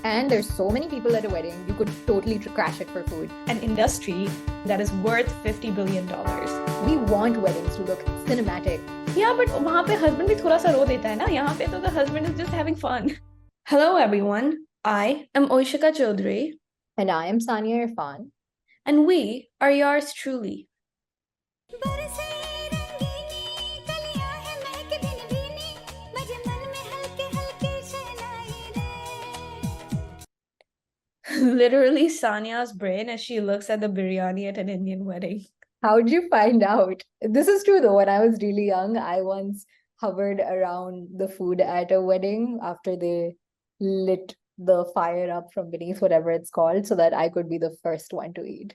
And there's so many people at a wedding, you could totally crash it for food. An industry that is worth $50 billion. We want weddings to look cinematic. Yeah, but वहाँ पे husband भी थोड़ा सा रो देता है ना. यहाँ पे तो the husband is just having fun. Hello everyone, I am Oishika Chaudhary. And I am Sania Irfan. And we are yours truly. Literally Sania's brain as she looks at the biryani at an Indian wedding. How'd you find out? This is true though. When I was really young, I once hovered around the food at a wedding after they lit the fire up from beneath, whatever it's called, so that I could be the first one to eat.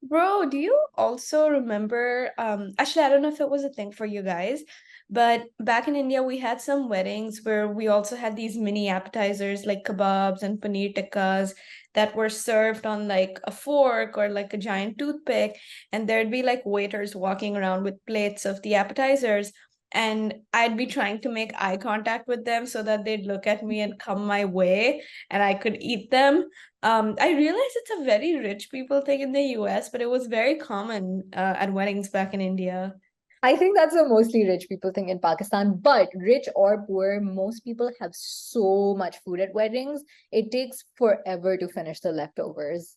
Bro, do you also remember? Actually, I don't know if it was a thing for you guys, but back in India, we had some weddings where we also had these mini appetizers like kebabs and paneer tikkas that were served on like a fork or like a giant toothpick. And there'd be like waiters walking around with plates of the appetizers. And I'd be trying to make eye contact with them so that they'd look at me and come my way and I could eat them. I realize it's a very rich people thing in the US, but it was very common at weddings back in India. I think that's a mostly rich people thing in Pakistan, but rich or poor, most people have so much food at weddings. It takes forever to finish the leftovers.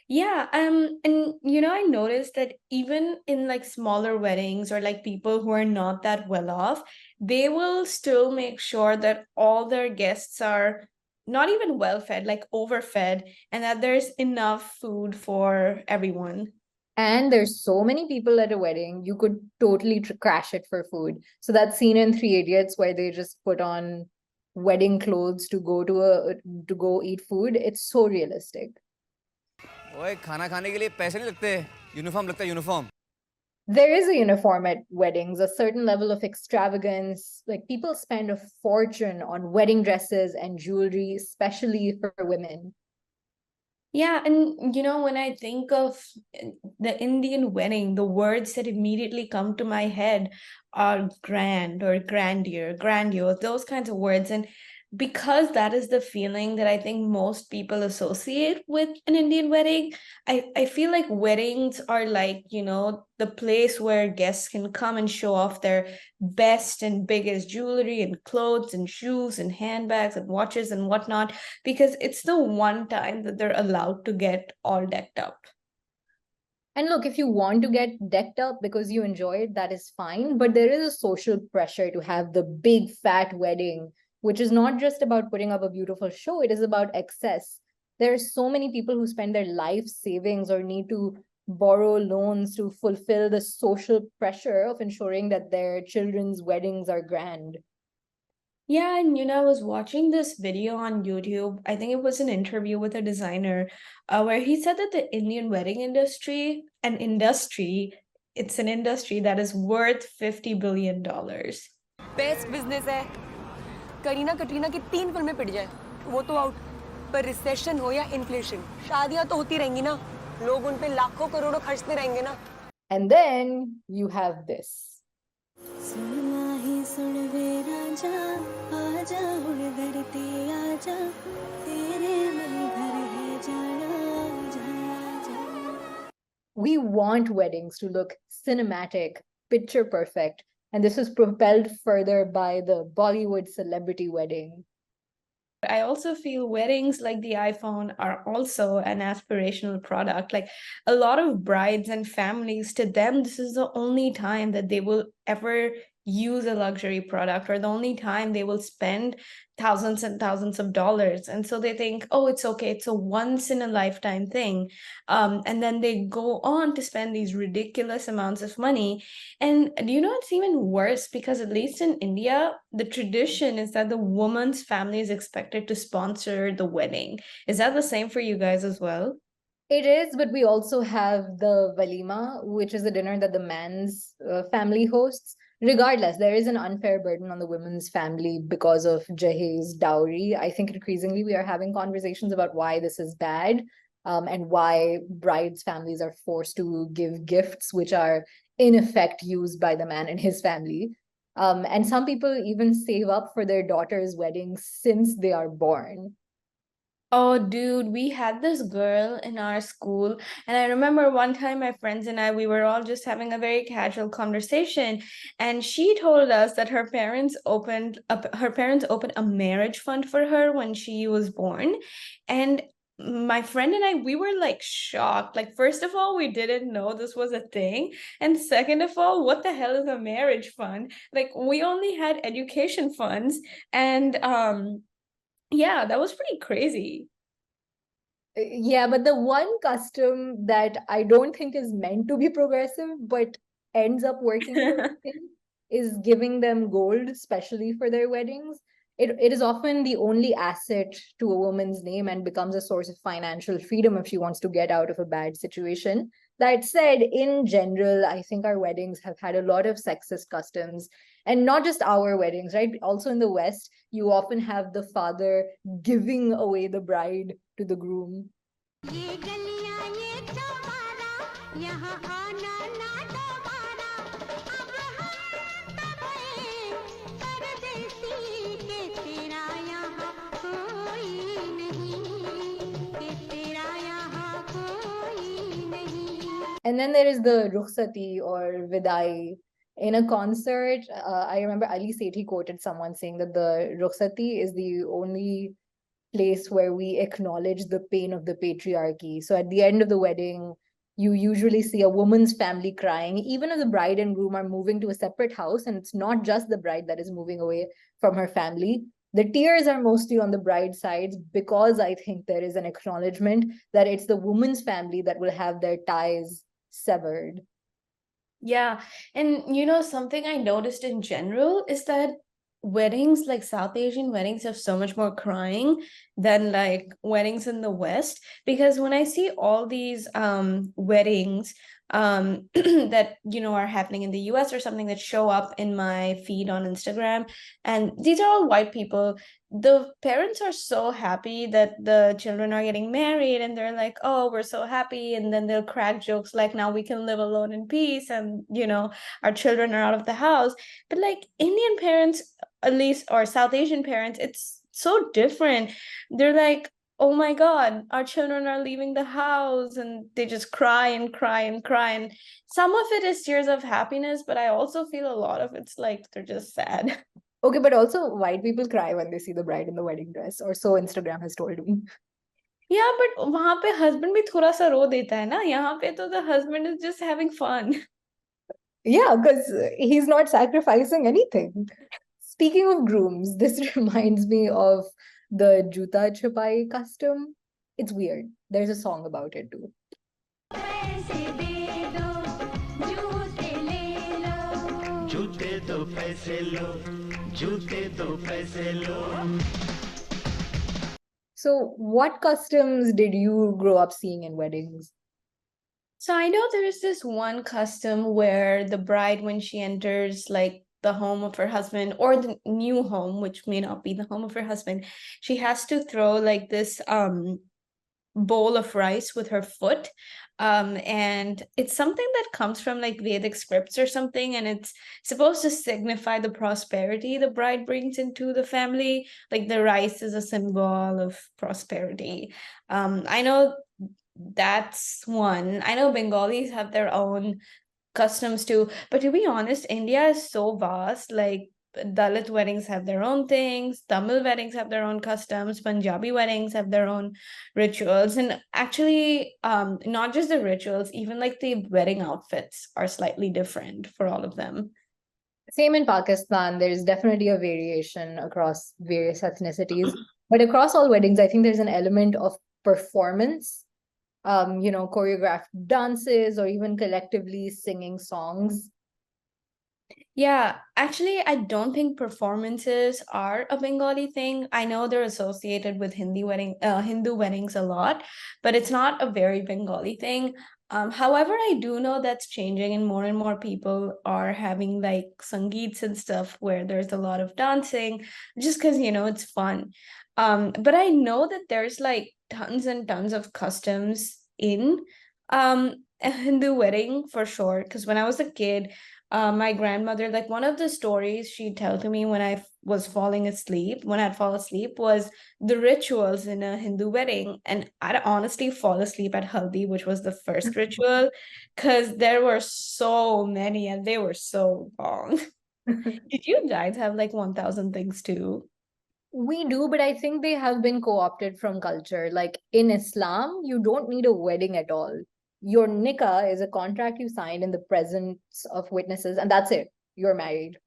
Yeah, and I noticed that even in like smaller weddings or like people who are not that well off, they will still make sure that all their guests are not even well fed, like overfed, and that there's enough food for everyone. And there's so many people at a wedding, you could totally crash it for food. So that scene in Three Idiots where they just put on wedding clothes to go eat food, it's so realistic. ओए खाना खाने के लिए पैसे नहीं लगते uniform लगता है uniform There is a uniform at weddings, a certain level of extravagance. Like people spend a fortune on wedding dresses and jewelry, especially for women. Yeah, and when I think of the Indian wedding, the words that immediately come to my head are grand or grandeur, grandiose, those kinds of words. And because that is the feeling that I think most people associate with an Indian wedding, I feel like weddings are like, the place where guests can come and show off their best and biggest jewelry and clothes and shoes and handbags and watches and whatnot, because it's the one time that they're allowed to get all decked up. And look, if you want to get decked up because you enjoy it, that is fine. But there is a social pressure to have the big fat wedding, which is not just about putting up a beautiful show, it is about excess. There are so many people who spend their life savings or need to borrow loans to fulfill the social pressure of ensuring that their children's weddings are grand. Yeah, and I was watching this video on YouTube. I think it was an interview with a designer, where he said that the Indian wedding industry, it's an industry that is worth $50 billion. Best business है करीना कटरीना की 3 फिल्में पिट जाए वो तो out पर recession हो या inflation शादियां तो होती रहेंगी ना लोग उन पे लाखों करोड़ों खर्चते रहेंगे ना And then you have this. We want weddings to look cinematic, picture perfect, and this is propelled further by the Bollywood celebrity wedding. I also feel weddings like the iPhone are also an aspirational product. Like a lot of brides and families, to them, this is the only time that they will ever use a luxury product or the only time they will spend thousands and thousands of dollars. And so they think, oh, it's okay, it's a once in a lifetime thing. And then they go on to spend these ridiculous amounts of money. And it's even worse because at least in India, the tradition is that the woman's family is expected to sponsor the wedding. Is that the same for you guys as well? It is, but we also have the walima, which is a dinner that the man's family hosts. Regardless, there is an unfair burden on the women's family because of Jahe's dowry. I think increasingly we are having conversations about why this is bad, and why brides' families are forced to give gifts which are in effect used by the man and his family. And some people even save up for their daughter's wedding since they are born. Oh, dude, we had this girl in our school, and I remember one time my friends and I, we were all just having a very casual conversation, and she told us that her parents opened a marriage fund for her when she was born. And my friend and I, we were like shocked. Like, first of all, we didn't know this was a thing, and second of all, what the hell is a marriage fund? Like, we only had education funds, and yeah, that was pretty crazy. Yeah, but the one custom that I don't think is meant to be progressive, but ends up working for women is giving them gold, especially for their weddings. It is often the only asset to a woman's name and becomes a source of financial freedom if she wants to get out of a bad situation. That said, in general, I think our weddings have had a lot of sexist customs, and not just our weddings, right? Also in the West, you often have the father giving away the bride to the groom. And then there is the rukhsati or vidai. In a concert, I remember Ali Sethi quoted someone saying that the rukhsati is the only place where we acknowledge the pain of the patriarchy. So at the end of the wedding, you usually see a woman's family crying, even if the bride and groom are moving to a separate house, and it's not just the bride that is moving away from her family. The tears are mostly on the bride's side because I think there is an acknowledgement that it's the woman's family that will have their ties severed. Yeah. And something I noticed in general is that weddings, like South Asian weddings, have so much more crying than like weddings in the West. Because when I see all these weddings that are happening in the US or something that show up in my feed on Instagram, and these are all white people, the parents are so happy that the children are getting married, and they're like, oh, we're so happy, and then they'll crack jokes like, now we can live alone in peace, and our children are out of the house. But like Indian parents, at least, or South Asian parents, it's so different. They're like, oh my god, our children are leaving the house, and they just cry and cry and cry, and some of it is tears of happiness, but I also feel a lot of it's like they're just sad. Okay, but also white people cry when they see the bride in the wedding dress, or so Instagram has told me. Yeah, but वहां पे husband भी थोड़ा सा रो देता है ना, यहाँ पे तो the husband is just having fun. Yeah, because he's not sacrificing anything. Speaking of grooms, this reminds me of the juta chupai custom. It's weird. There's a song about it too. So, what customs did you grow up seeing in weddings? So I know there's this one custom where the bride, when she enters like the home of her husband or the new home, which may not be the home of her husband, she has to throw like this bowl of rice with her foot. And it's something that comes from like Vedic scripts or something, and it's supposed to signify the prosperity the bride brings into the family. Like the rice is a symbol of prosperity. I know that's one. I know Bengalis have their own customs too, but to be honest, India is so vast. Like Dalit weddings have their own things, Tamil weddings have their own customs, Punjabi weddings have their own rituals, and actually, not just the rituals, even like the wedding outfits are slightly different for all of them. Same in Pakistan. There's definitely a variation across various ethnicities. But across all weddings, I think there's an element of performance, choreographed dances or even collectively singing songs. Yeah, actually, I don't think performances are a Bengali thing. I know they're associated with Hindu weddings a lot, but it's not a very Bengali thing. However, I do know that's changing, and more people are having like sangeets and stuff where there's a lot of dancing, just because it's fun. But I know that there's like tons and tons of customs in a Hindu wedding for sure. Because when I was a kid, My grandmother, like one of the stories she'd tell to me when I was falling asleep, when I'd fall asleep, was the rituals in a Hindu wedding. And I'd honestly fall asleep at Haldi, which was the first ritual, because there were so many and they were so long. Did you guys have like 1,000 things too? We do, but I think they have been co-opted from culture. Like in Islam, you don't need a wedding at all. Your nikah is a contract you signed in the presence of witnesses, and that's it. You're married.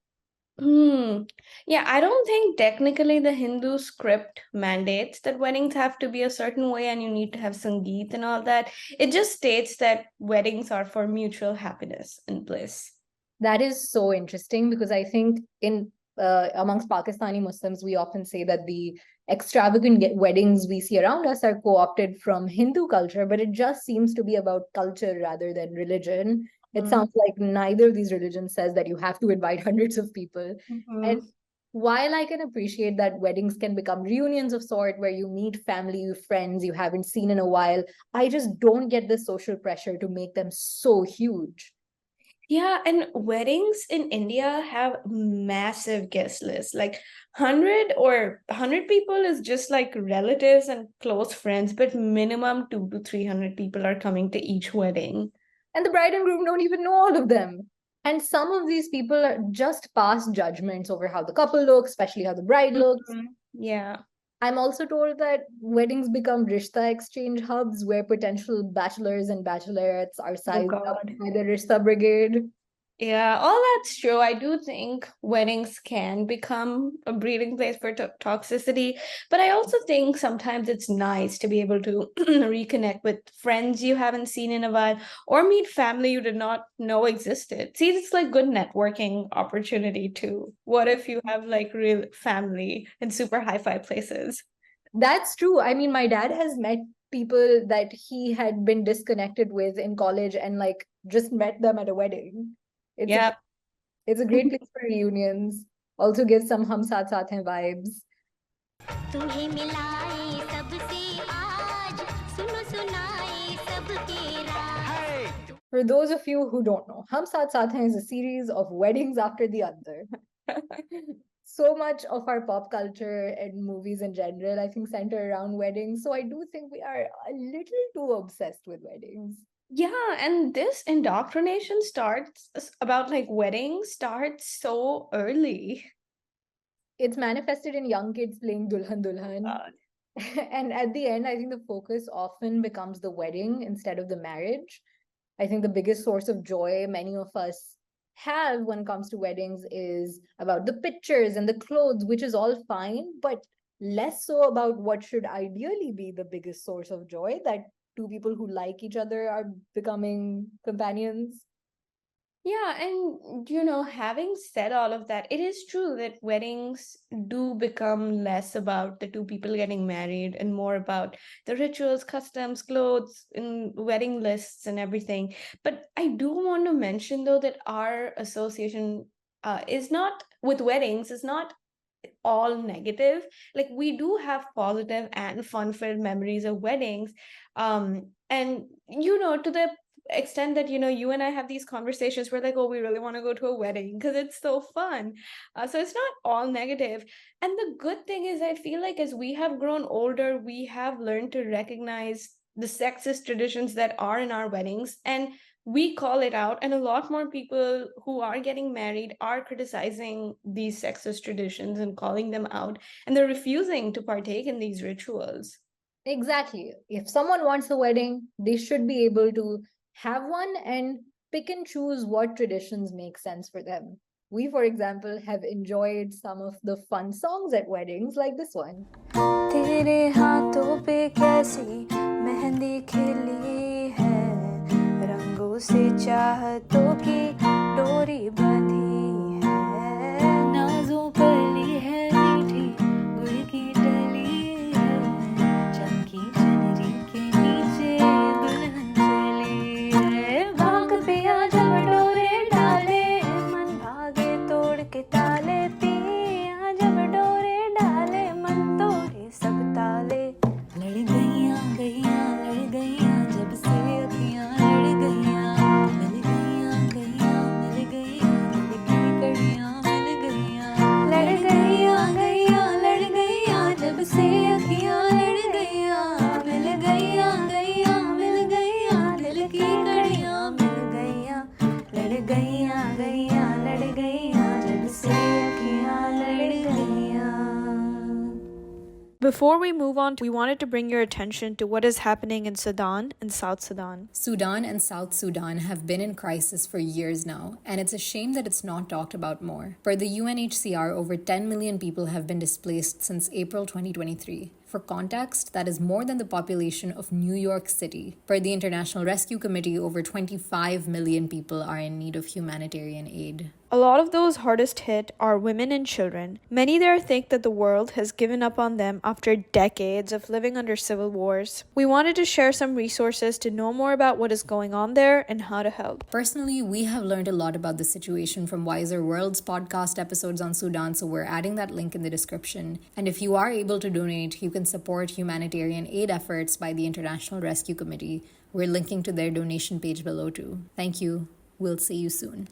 Hmm. Yeah, I don't think technically the Hindu script mandates that weddings have to be a certain way and you need to have sangeet and all that. It just states that weddings are for mutual happiness and bliss. That is so interesting because I think in amongst Pakistani Muslims, we often say that the extravagant weddings we see around us are co-opted from Hindu culture, but it just seems to be about culture rather than religion. It sounds like neither of these religions says that you have to invite hundreds of people. And while I can appreciate that weddings can become reunions of sort where you meet family, friends you haven't seen in a while, I just don't get the social pressure to make them so huge. Yeah, and weddings in India have massive guest lists. Like 100 people is just like relatives and close friends, but minimum 2 to 300 people are coming to each wedding. And the bride and groom don't even know all of them. And some of these people are just pass judgments over how the couple looks, especially how the bride looks. Yeah. I'm also told that weddings become rishta exchange hubs where potential bachelors and bachelorettes are sized up God. by the rishta brigade. Yeah, all that's true. I do think weddings can become a breeding place for toxicity, but I also think sometimes it's nice to be able to reconnect with friends you haven't seen in a while or meet family you did not know existed. See, it's like good networking opportunity too. What if you have like real family in super hi-fi places? That's true. I mean, my dad has met people that he had been disconnected with in college and like just met them at a wedding. It's Yeah. it's a great place for reunions. Also gives some hum saath saath hain vibes. तुम्हें मिलाए सबसे आज सुनो सुनाए सबके राज. For those of you who don't know, Hum Saath Saath Hain is a series of weddings after the other. So much of our pop culture and movies in general, I think, center around weddings. So I do think we are a little too obsessed with weddings. Yeah, and this indoctrination starts about like weddings starts so early. It's manifested in young kids playing Dulhan Dulhan. And at the end, I think the focus often becomes the wedding instead of the marriage. I think the biggest source of joy many of us have when it comes to weddings is about the pictures and the clothes, which is all fine, but less so about what should ideally be the biggest source of joy, that two people who like each other are becoming companions. Yeah, and you know, having said all of that, it is true that weddings do become less about the two people getting married and more about the rituals, customs, clothes, and wedding lists and everything. But I do want to mention though that our association is not with weddings, is not all negative. Like we do have positive and fun-filled memories of weddings. And you know, to the extent that you know you and I have these conversations, we're like, oh, we really want to go to a wedding because it's so fun. So it's not all negative. And the good thing is I feel like as we have grown older, we have learned to recognize the sexist traditions that are in our weddings, and we call it out, and a lot more people who are getting married are criticizing these sexist traditions and calling them out, and they're refusing to partake in these rituals. Exactly. If someone wants a wedding, they should be able to have one and pick and choose what traditions make sense for them. We, for example, have enjoyed some of the fun songs at weddings like this one. तेरे हाथों पे कैसी मेहंदी खिली है, रंगों से चाहतों की डोरी बंधी है, नाजों पर ली है मीठी गुड़ की डली है, चमकी चुनरी के नीचे दुल्हन चली है, भाग पिया जब डोरे डाले मन भागे तोड़ के ताले, पिया जब डोरे डाले मन तोड़े सब ताले, लड़ गईयां गईयां लड़ गईयां जब से अखियां लड़ गईयां, मिल गईयां गईयां मिल गईयां Before we move on, we wanted to bring your attention to what is happening in Sudan and South Sudan. Sudan and South Sudan have been in crisis for years now, and it's a shame that it's not talked about more. Per the UNHCR, over 10 million people have been displaced since April 2023. For context, that is more than the population of New York City. Per the International Rescue Committee, over 25 million people are in need of humanitarian aid. A lot of those hardest hit are women and children. Many there think that the world has given up on them after decades of living under civil wars. We wanted to share some resources to know more about what is going on there and how to help. Personally, we have learned a lot about the situation from Wiser World's podcast episodes on Sudan, so we're adding that link in the description. And if you are able to donate, you can support humanitarian aid efforts by the International Rescue Committee. We're linking to their donation page below too. Thank you. We'll see you soon.